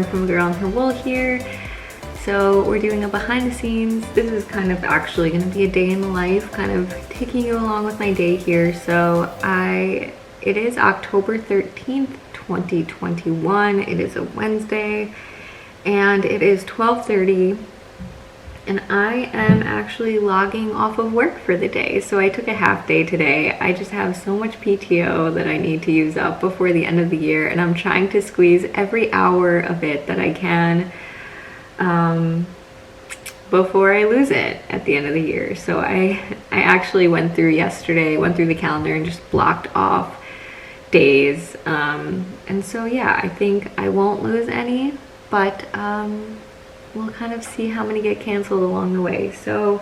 from A Girl and Her Wool here. So we're doing a behind the scenes. This is kind of actually going to be a day in the life, kind of taking you along with my day here. So it is October 13th, 2021. It is a Wednesday and it is 12:30 and I am actually logging off of work for the day. So I took a half day today. I just have so much PTO that I need to use up before the end of the year, and I'm trying to squeeze every hour of it that I can before I lose it at the end of the year. So I actually went through the calendar and just blocked off days. And so yeah, I think I won't lose any, but we'll kind of see how many get canceled along the way. So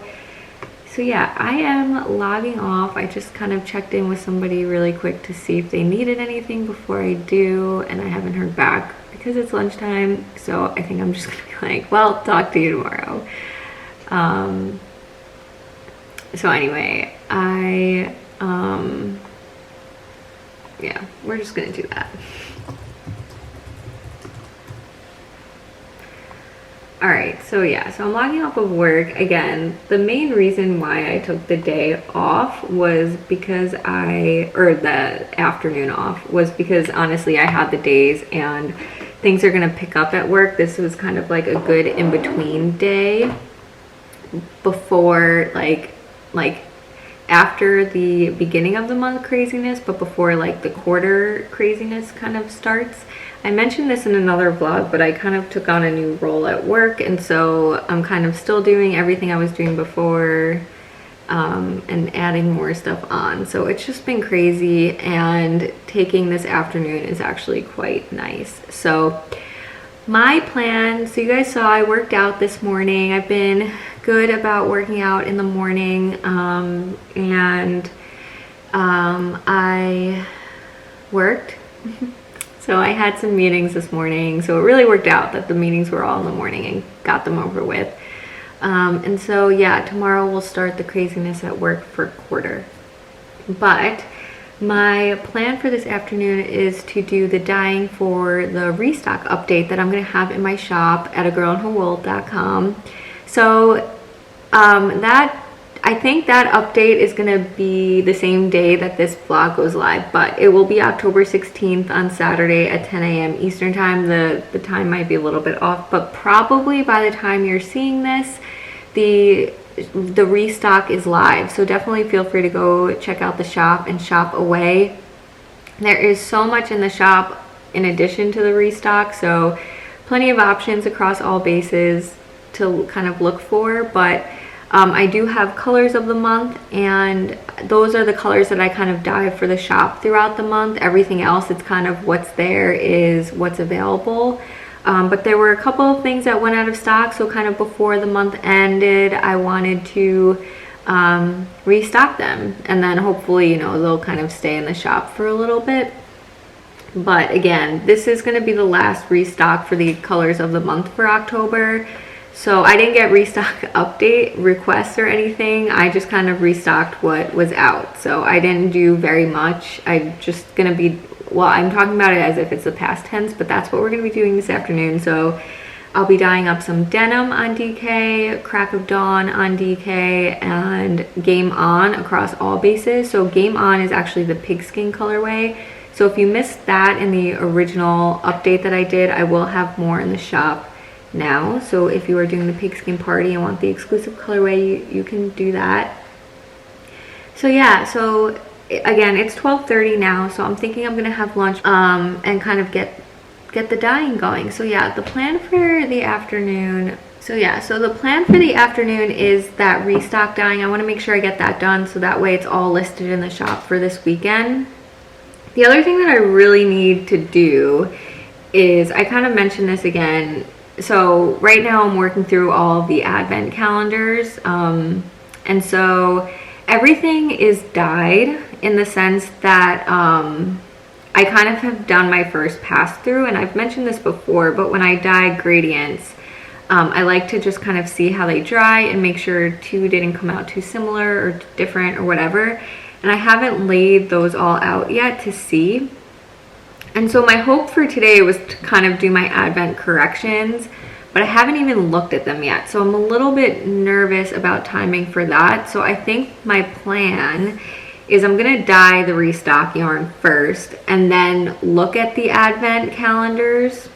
yeah, I am logging off. I just kind of checked in with somebody really quick to see if they needed anything before I do, and I haven't heard back because it's lunchtime. So I think I'm just gonna be like, well, talk to you tomorrow. So anyway, yeah, we're just gonna do that. All right, so yeah, so I'm logging off of work. Again, the main reason why I took the day off was because the afternoon off was because honestly I had the days and things are gonna pick up at work. This was kind of like a good in-between day before like after the beginning of the month craziness, but before like the quarter craziness kind of starts. I mentioned this in another vlog, but I kind of took on a new role at work, and so I'm kind of still doing everything I was doing before and adding more stuff on. So it's just been crazy, and taking this afternoon is actually quite nice. So my plan, so you guys saw I worked out this morning. I've been good about working out in the morning, and I worked. So I had some meetings this morning, so it really worked out that the meetings were all in the morning and got them over with. And so yeah, tomorrow we'll start the craziness at work for quarter. But my plan for this afternoon is to do the dyeing for the Restock update that I'm gonna have in my shop at agirlandherwool.com. So I think that update is going to be the same day that this vlog goes live, but it will be October 16th on Saturday at 10 a.m. Eastern time. The time might be a little bit off, but probably by the time you're seeing this, the Restock is live. So definitely feel free to go check out the shop and shop away. There is so much in the shop in addition to the Restock, so plenty of options across all bases to kind of look for, but I do have colors of the month, and those are the colors that I kind of dye for the shop throughout the month. Everything else, it's kind of what's there is what's available. But there were a couple of things that went out of stock, so kind of before the month ended, I wanted to restock them, and then hopefully, you know, they'll kind of stay in the shop for a little bit. But again, this is going to be the last restock for the colors of the month for October. So I didn't get Restock update requests or anything. I just kind of restocked what was out. So I didn't do very much. I'm just gonna be, well, I'm talking about it as if it's the past tense, but that's what we're gonna be doing this afternoon. So I'll be dyeing up some denim on DK, Crack of Dawn on DK, and Game On across all bases. So Game On is actually the pigskin colorway. So if you missed that in the original update that I did, I will have more in the shop now. So if you are doing the pigskin party and want the exclusive colorway, you can do that. So yeah, so again, it's 12:30 now, so I'm thinking I'm gonna have lunch and kind of get the dyeing going. So yeah, the plan for the afternoon, the plan for the afternoon is that Restock dyeing. I want to make sure I get that done so that way it's all listed in the shop for this weekend. The other thing that I really need to do is, I kind of mentioned this again, so right now I'm working through all of the advent calendars, and so everything is dyed in the sense that I kind of have done my first pass through, and I've mentioned this before, but when I dye gradients, I like to just kind of see how they dry and make sure two didn't come out too similar or different or whatever. And I haven't laid those all out yet to see. And so my hope for today was to kind of do my Advent corrections, but I haven't even looked at them yet. So I'm a little bit nervous about timing for that. So I think my plan is I'm gonna dye the Restock yarn first and then look at the Advent calendars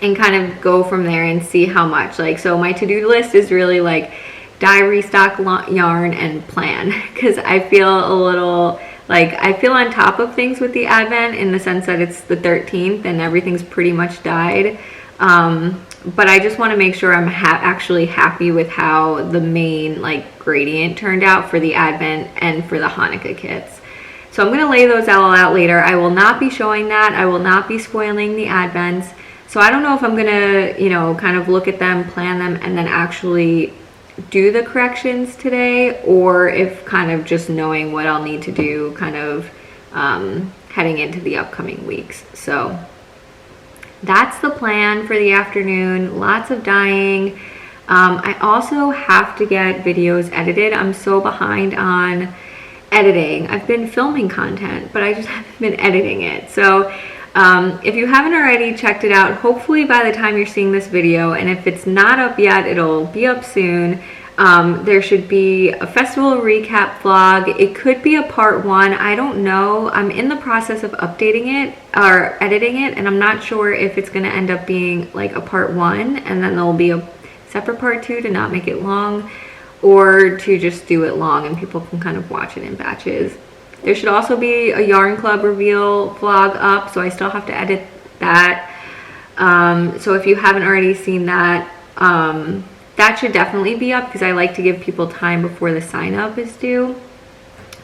and kind of go from there and see how much. Like, so my to-do list is really like dye, Restock yarn, and plan, because I feel a little like I feel on top of things with the Advent in the sense that it's the 13th and everything's pretty much dyed. But I just want to make sure I'm actually happy with how the main like gradient turned out for the Advent and for the Hanukkah kits. So I'm going to lay those all out later. I will not be showing that. I will not be spoiling the Advents. So I don't know if I'm going to, you know, kind of look at them, plan them, and then actually do the corrections today, or if kind of just knowing what I'll need to do kind of heading into the upcoming weeks. So that's the plan for the afternoon. Lots of dyeing. I also have to get videos edited. I'm so behind on editing. I've been filming content, but I just haven't been editing it. So if you haven't already checked it out, hopefully by the time you're seeing this video, and if it's not up yet, it'll be up soon. There should be a festival recap vlog. It could be a part 1. I don't know. I'm in the process of updating it or editing it, and I'm not sure if it's going to end up being like a part 1 and then there'll be a separate part 2 to not make it long, or to just do it long and people can kind of watch it in batches. There should also be a Yarn Club reveal vlog up, so I still have to edit that. So if you haven't already seen that, that should definitely be up, because I like to give people time before the sign up is due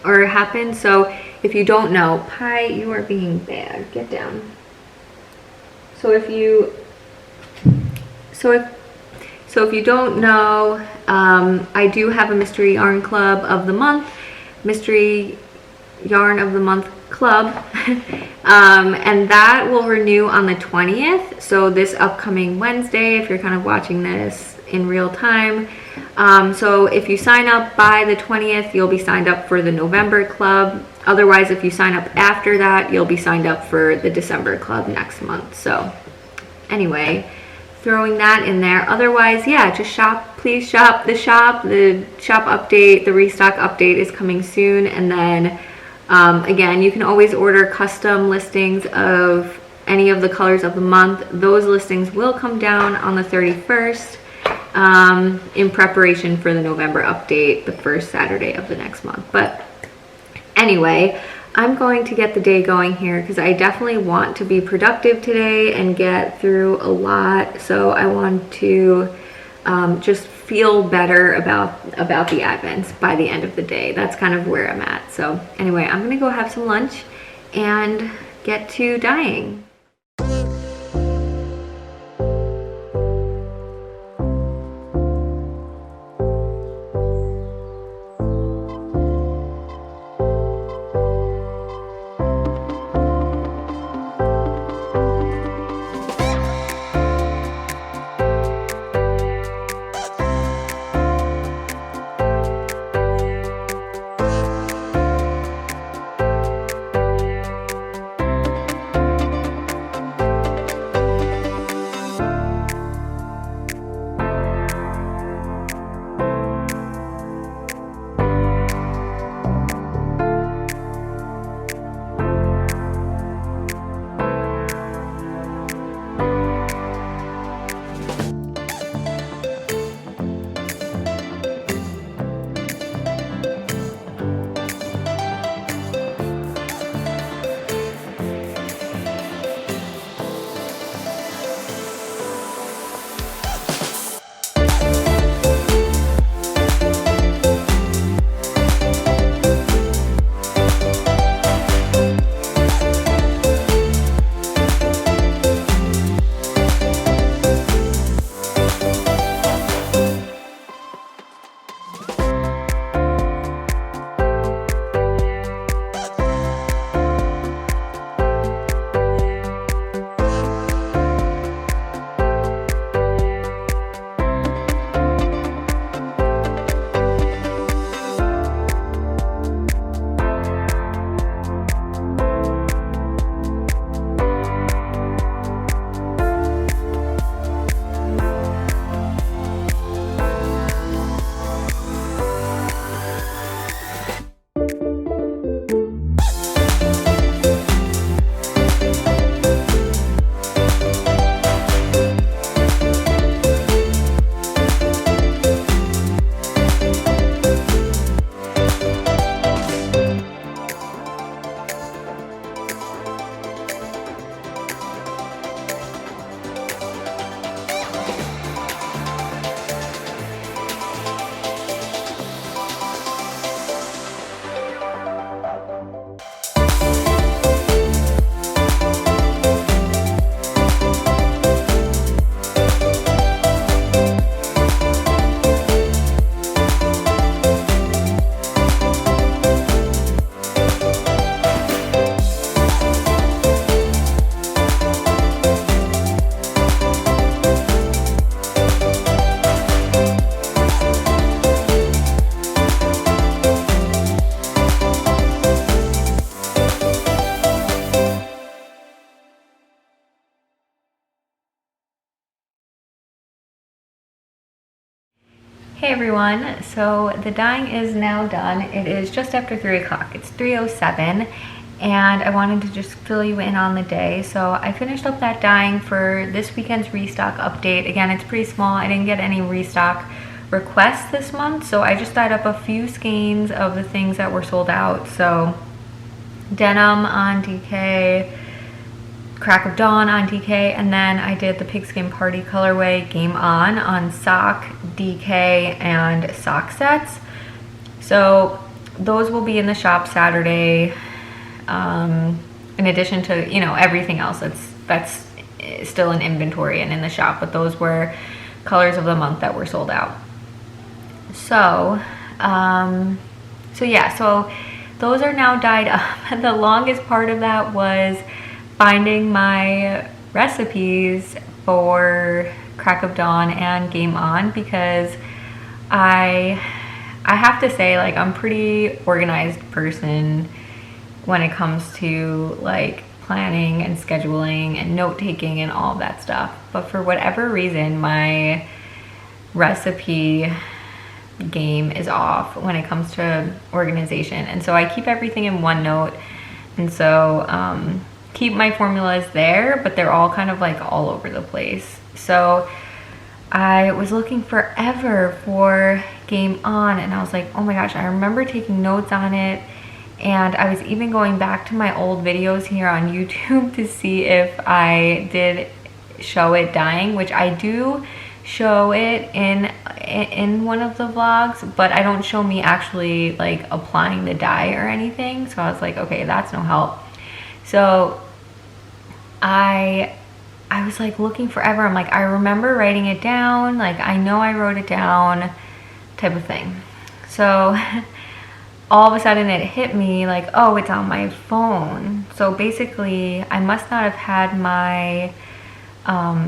or happens. So if you don't know, Pi, you are being bad. Get down. So if you don't know, I do have a mystery yarn club of the month, mystery yarn of the month club, and that will renew on the 20th. So this upcoming Wednesday, if you're kind of watching this in real time. So if you sign up by the 20th, you'll be signed up for the November club. Otherwise, if you sign up after that, you'll be signed up for the December club next month. So anyway, throwing that in there. Otherwise, yeah, just shop, please shop. The shop update, the Restock update is coming soon. And then again, you can always order custom listings of any of the colors of the month. Those listings will come down on the 31st in preparation for the November update, the first Saturday of the next month. But anyway, I'm going to get the day going here because I definitely want to be productive today and get through a lot. So I want to just feel better about the Advents by the end of the day. That's kind of where I'm at. So anyway, I'm gonna go have some lunch and get to dyeing. everyone. So the dyeing is now done. It is just after 3 o'clock. It's 3:07 and I wanted to just fill you in on the day. So I finished up that dyeing for this weekend's restock update. Again, it's pretty small. I didn't get any restock requests this month, so I just dyed up a few skeins of the things that were sold out. So denim on DK, Crack of Dawn on DK, and then I did the Pigskin Party colorway Game On sock, DK, and sock sets. So those will be in the shop Saturday, in addition to, you know, everything else that's still in inventory and in the shop, but those were colors of the month that were sold out. So yeah, so those are now dyed up. The longest part of that was finding my recipes for Crack of Dawn and Game On, because I have to say, like, I'm a pretty organized person when it comes to like planning and scheduling and note-taking and all of that stuff. But for whatever reason, my recipe game is off when it comes to organization. And so I keep everything in OneNote. And so keep my formulas there, but they're all kind of like all over the place. So I was looking forever for Game On, and I was like, oh my gosh, I remember taking notes on it. And I was even going back to my old videos here on YouTube to see if I did show it dyeing, which I do show it in one of the vlogs, but I don't show me actually like applying the dye or anything. So I was like, okay, that's no help. So I was like looking forever. I'm like, I remember writing it down, like I know I wrote it down, type of thing. So all of a sudden it hit me like, oh, it's on my phone. So basically I must not have had my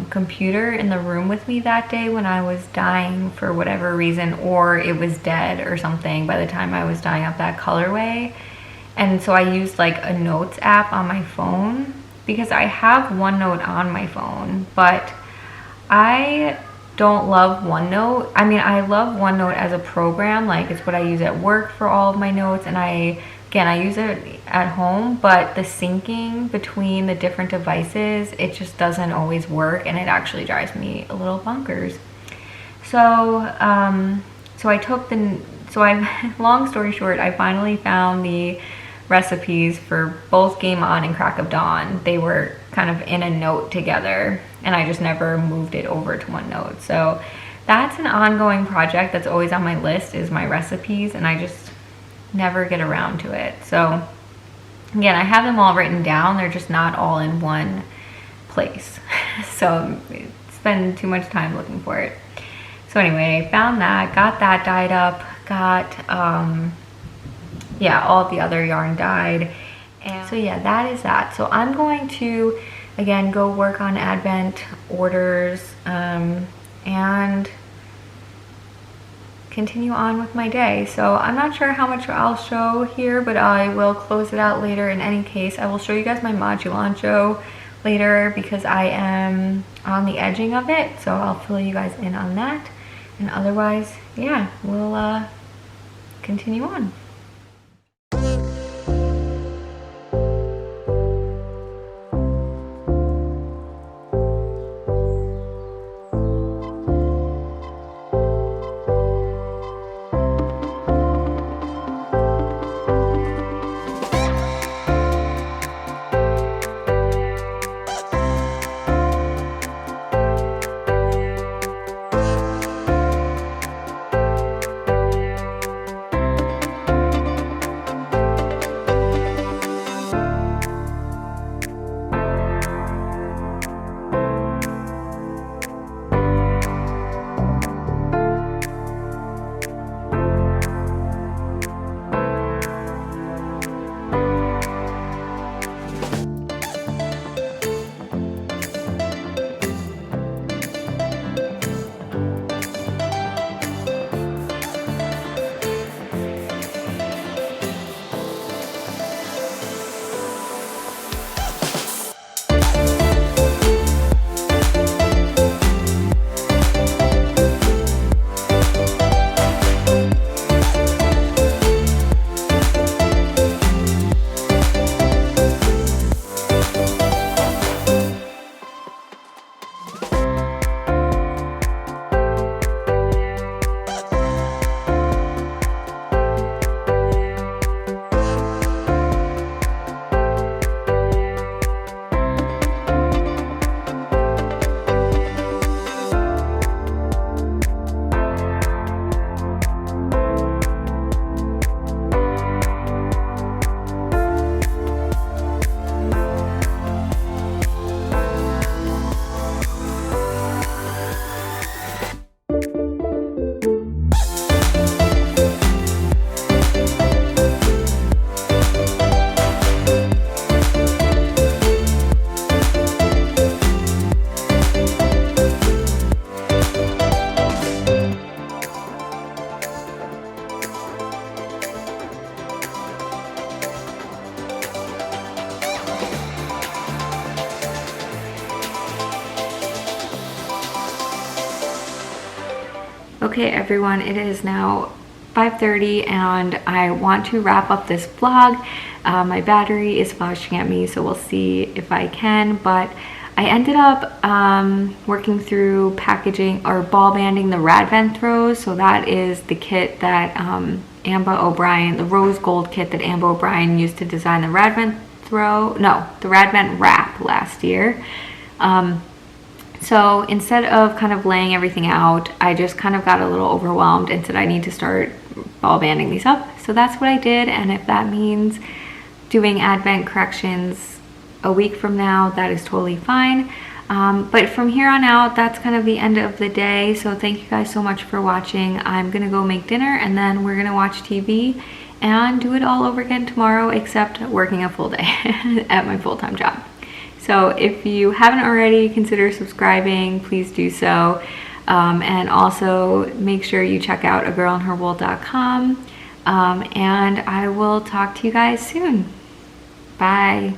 computer in the room with me that day when I was dyeing for whatever reason, or it was dead or something by the time I was dyeing up that colorway. And so I used like a notes app on my phone, because I have OneNote on my phone, but I don't love OneNote. I mean, I love OneNote as a program, like it's what I use at work for all of my notes, and I use it at home, but the syncing between the different devices, it just doesn't always work, and it actually drives me a little bonkers. So long story short, I finally found the recipes for both Game On and Crack of Dawn. They were kind of in a note together, and I just never moved it over to OneNote. So that's an ongoing project that's always on my list, is my recipes, and I just never get around to it. So again, I have them all written down, they're just not all in one place. So spend too much time looking for it. So anyway, found that, got that dyed up, got yeah, all of the other yarn dyed. And so yeah, that is that. So I'm going to again go work on Advent orders and continue on with my day. So I'm not sure how much I'll show here, but I will close it out later. In any case, I will show you guys my moduloncho later, because I am on the edging of it, so I'll fill you guys in on that. And otherwise, yeah, we'll continue on. Okay everyone, it is now 5:30 and I want to wrap up this vlog. My battery is flashing at me, so we'll see if I can, but I ended up working through packaging or ball banding the Radvent throws. So that is the kit that Amba O'Brien, the rose gold kit that Amba O'Brien used to design the Radvent the Radvent wrap last year. So instead of kind of laying everything out, I just kind of got a little overwhelmed and said I need to start ball banding these up. So that's what I did, and if that means doing advent corrections a week from now, that is totally fine. But from here on out, that's kind of the end of the day. So thank you guys so much for watching. I'm gonna go make dinner and then we're gonna watch TV and do it all over again tomorrow, except working a full day at my full-time job. So if you haven't already, consider subscribing, please do so. And also make sure you check out agirlandherwool.com. And I will talk to you guys soon. Bye.